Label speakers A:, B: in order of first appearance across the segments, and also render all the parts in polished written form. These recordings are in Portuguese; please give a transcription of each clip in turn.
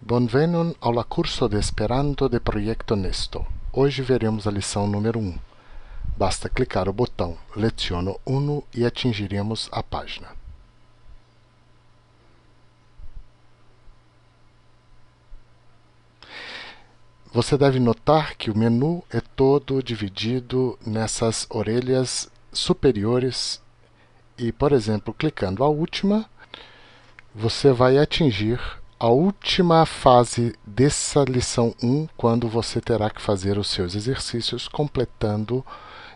A: Bonvenon ao curso de Esperanto de Proyecto Nesto. Hoje veremos a lição número 1. Basta clicar o botão Leciono 1 e atingiremos a página. Você deve notar que o menu é todo dividido nessas orelhas superiores e, por exemplo, clicando a última, você vai atingir a última fase dessa lição 1, quando você terá que fazer os seus exercícios, completando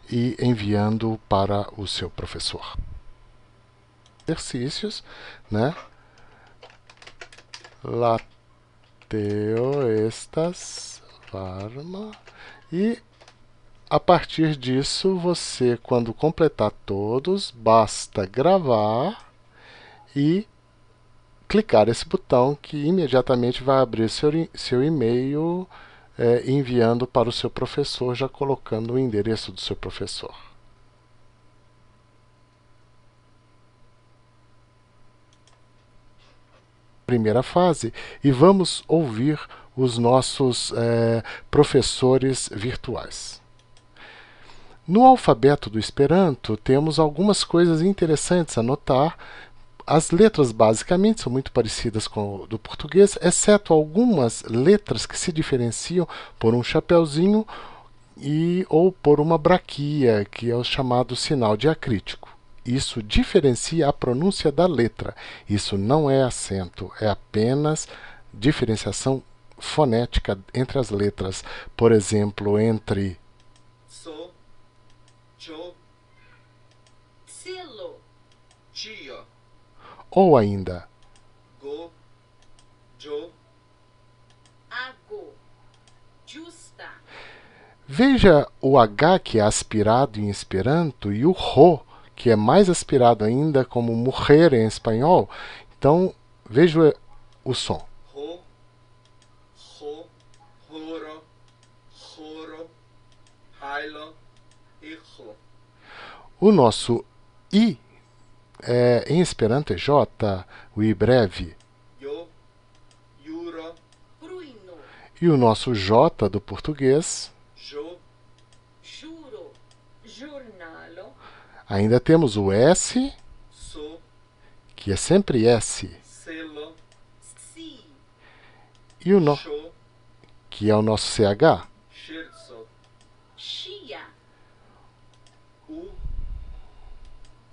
A: e enviando para o seu professor. Exercícios, né? Lateo estas varma. E a partir disso, você, quando completar todos, basta gravar e clicar esse botão que imediatamente vai abrir seu e-mail enviando para o seu professor, já colocando o endereço do seu professor. Primeira fase, e vamos ouvir os nossos professores virtuais. No alfabeto do Esperanto, temos algumas coisas interessantes a notar. As letras basicamente são muito parecidas com o do português, exceto algumas letras que se diferenciam por um chapeuzinho ou por uma braquia, que é o chamado sinal diacrítico. Isso diferencia a pronúncia da letra. Isso não é acento, é apenas diferenciação fonética entre as letras. Por exemplo, entre
B: so, jo,
C: Silo,
B: cio,
A: ou ainda
B: go, jo,
C: ago, justa,
A: veja o H, que é aspirado em Esperanto, e o RO, que é mais aspirado ainda, como morrer em espanhol. Então, veja o som.
B: ho, ho, horo, horo, hailo, hijo.
A: O nosso I em Esperanto é J, o I breve.
B: Yo, juro,
C: pruino,
A: E o nosso J do português.
B: jo,
C: juro, giornalo,
A: Ainda temos o S,
B: so,
A: que é sempre S.
B: selo,
C: si,
A: E o no,
B: sho,
A: que é o nosso CH.
B: scherzo,
C: chia,
B: u,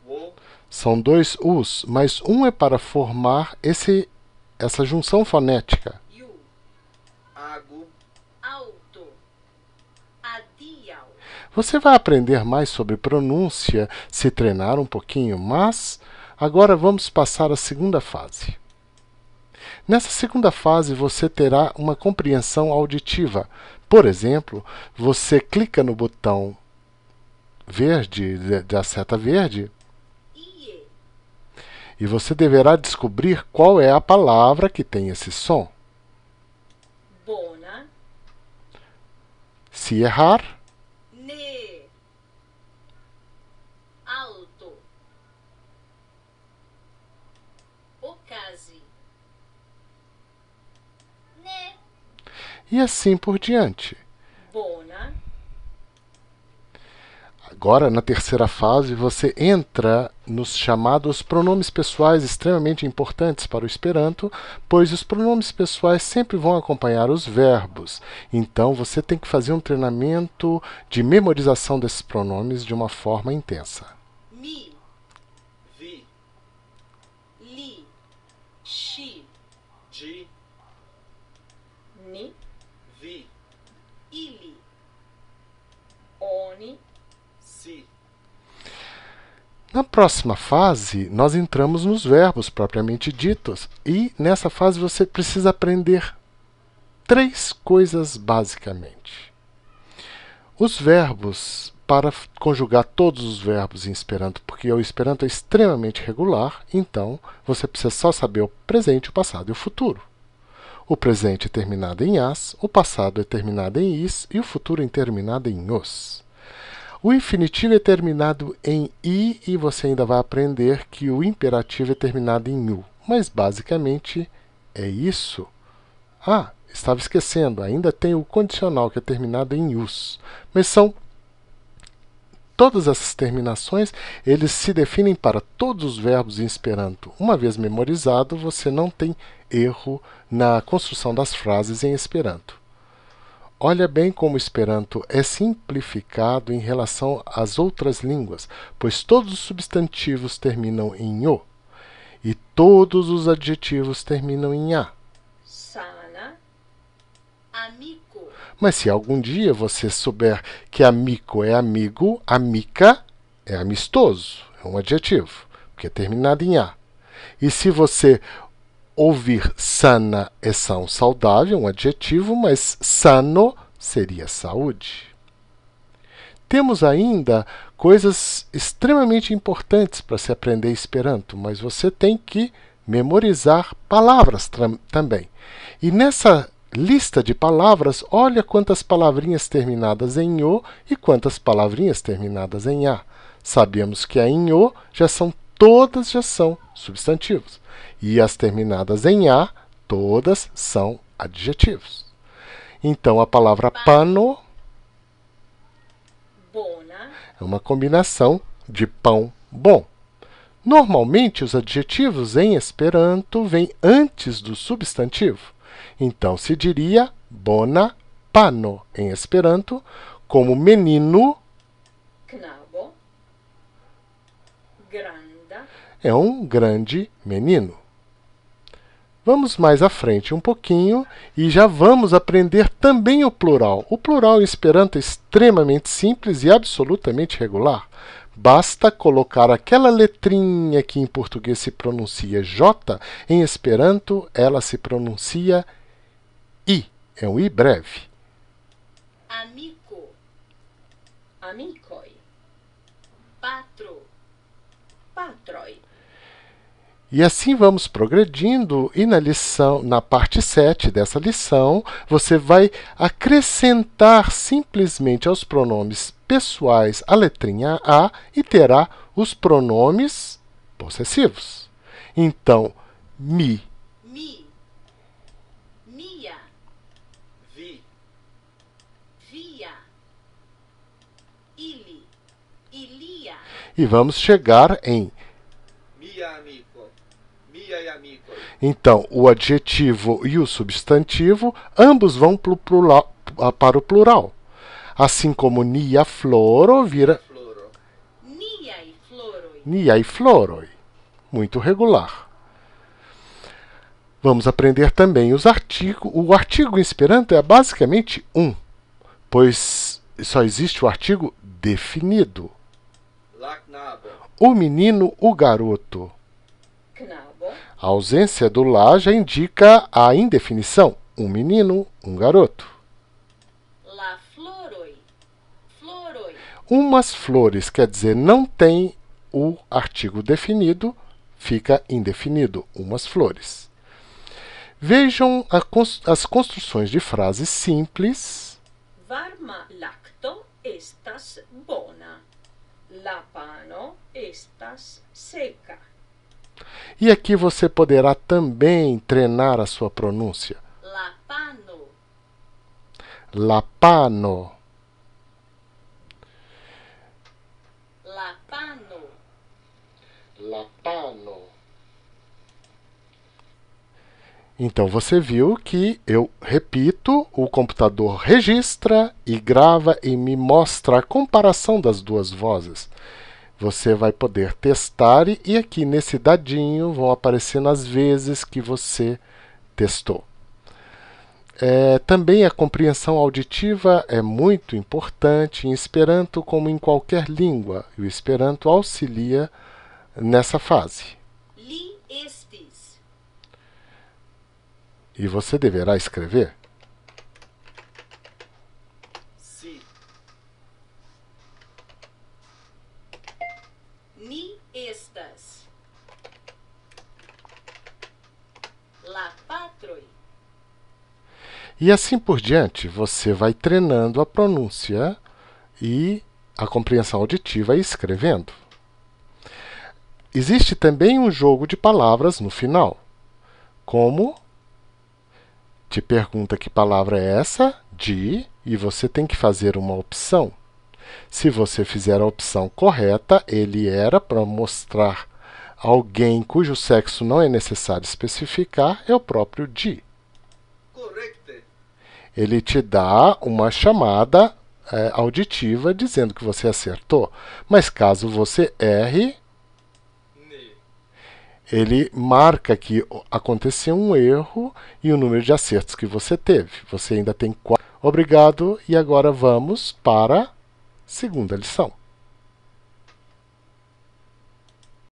B: wo,
A: São dois U's, mas um é para formar essa junção fonética.
C: iu,
B: ago,
C: auto, adiau,
A: Você vai aprender mais sobre pronúncia se treinar um pouquinho, mas agora vamos passar à segunda fase. Nessa segunda fase, você terá uma compreensão auditiva. Por exemplo, você clica no botão verde, da seta verde,
C: ie,
A: e você deverá descobrir qual é a palavra que tem esse som.
C: bona,
A: Se errar,
C: ne, alto, ocasi, ne,
A: e assim por diante.
C: bona,
A: Agora, na terceira fase, você entra nos chamados pronomes pessoais, extremamente importantes para o Esperanto, pois os pronomes pessoais sempre vão acompanhar os verbos. Então, você tem que fazer um treinamento de memorização desses pronomes de uma forma intensa.
C: mi,
B: vi,
C: li, chi,
B: gi,
C: ni,
B: vi,
C: ili, oni,
B: si,
A: Na próxima fase, nós entramos nos verbos propriamente ditos. E nessa fase você precisa aprender 3 coisas basicamente. Os verbos, para conjugar todos os verbos em Esperanto, porque o Esperanto é extremamente regular, então você precisa só saber o presente, o passado e o futuro. O presente é terminado em as, o passado é terminado em is e o futuro é terminado em os. O infinitivo é terminado em i e você ainda vai aprender que o imperativo é terminado em u. Mas basicamente é isso. Ah, estava esquecendo, ainda tem o condicional que é terminado em us. Mas são todas essas terminações, eles se definem para todos os verbos em Esperanto. Uma vez memorizado, você não tem erro na construção das frases em Esperanto. Olha bem como o Esperanto é simplificado em relação às outras línguas, pois todos os substantivos terminam em o e todos os adjetivos terminam em a.
C: Sana. Amico.
A: Mas se algum dia você souber que amico é amigo, amica é amistoso, é um adjetivo, porque é terminado em a. E se você ouvir sana é são, saudável, um adjetivo, mas sano seria saúde. Temos ainda coisas extremamente importantes para se aprender Esperanto, mas você tem que memorizar palavras também. E nessa lista de palavras, olha quantas palavrinhas terminadas em o e quantas palavrinhas terminadas em a. Sabemos que a em o todas já são substantivos. E as terminadas em a, todas são adjetivos. Então, a palavra pano
C: Bona.
A: é uma combinação de pão bom. Normalmente, os adjetivos em Esperanto vêm antes do substantivo. Então, se diria bona pano em Esperanto, como menino
C: Knabo. Granda.
A: é um grande menino. Vamos mais à frente um pouquinho e já vamos aprender também o plural. O plural em Esperanto é extremamente simples e absolutamente regular. Basta colocar aquela letrinha que em português se pronuncia J, em Esperanto ela se pronuncia I. É um I breve.
C: Amico. Amicoi. Patro. Patroi.
A: E assim vamos progredindo, e na parte 7 dessa lição, você vai acrescentar simplesmente aos pronomes pessoais a letrinha A e terá os pronomes possessivos. Então, mi,
C: Mi. Mia.
B: Vi.
C: Via. Ili. Ilia.
A: e vamos chegar em.
B: Mia amico. Miei amico.
A: Então, o adjetivo e o substantivo, ambos vão para o plural. Assim como nia floro vira
B: Floro.
C: Niai floroi.
A: niai floroi. Muito regular. Vamos aprender também os artigos. O artigo em Esperanto é basicamente um, pois só existe o artigo definido.
B: La knabo.
A: O menino, o garoto.
C: Knabo.
A: A ausência do lá já indica a indefinição. Um menino, um garoto.
C: La floroi. Floroi.
A: Umas flores, quer dizer, não tem o artigo definido, fica indefinido. Umas flores. Vejam as construções de frases simples.
C: Varma lacto estas bona. La pano estas seca.
A: E aqui você poderá também treinar a sua pronúncia.
C: La pano.
A: La pano.
C: La pano.
A: La pano. Então você viu que eu repito, o computador registra e grava e me mostra a comparação das duas vozes. Você vai poder testar e aqui nesse dadinho vão aparecendo as vezes que você testou. Também a compreensão auditiva é muito importante em Esperanto como em qualquer língua. E o Esperanto auxilia nessa fase.
C: Li estis.
A: E você deverá escrever.
B: Si.
C: Ni estas. La patroi.
A: E assim por diante, você vai treinando a pronúncia e a compreensão auditiva e escrevendo. Existe também um jogo de palavras no final, como te pergunta que palavra é essa, de, e você tem que fazer uma opção. Se você fizer a opção correta, ele era, para mostrar alguém cujo sexo não é necessário especificar, é o próprio de.
B: Correcte.
A: Ele te dá uma chamada auditiva dizendo que você acertou. Mas caso você erre,
B: Ne.
A: ele marca que aconteceu um erro e o número de acertos que você teve. Você ainda tem 4. Obrigado, e agora vamos para a segunda lição.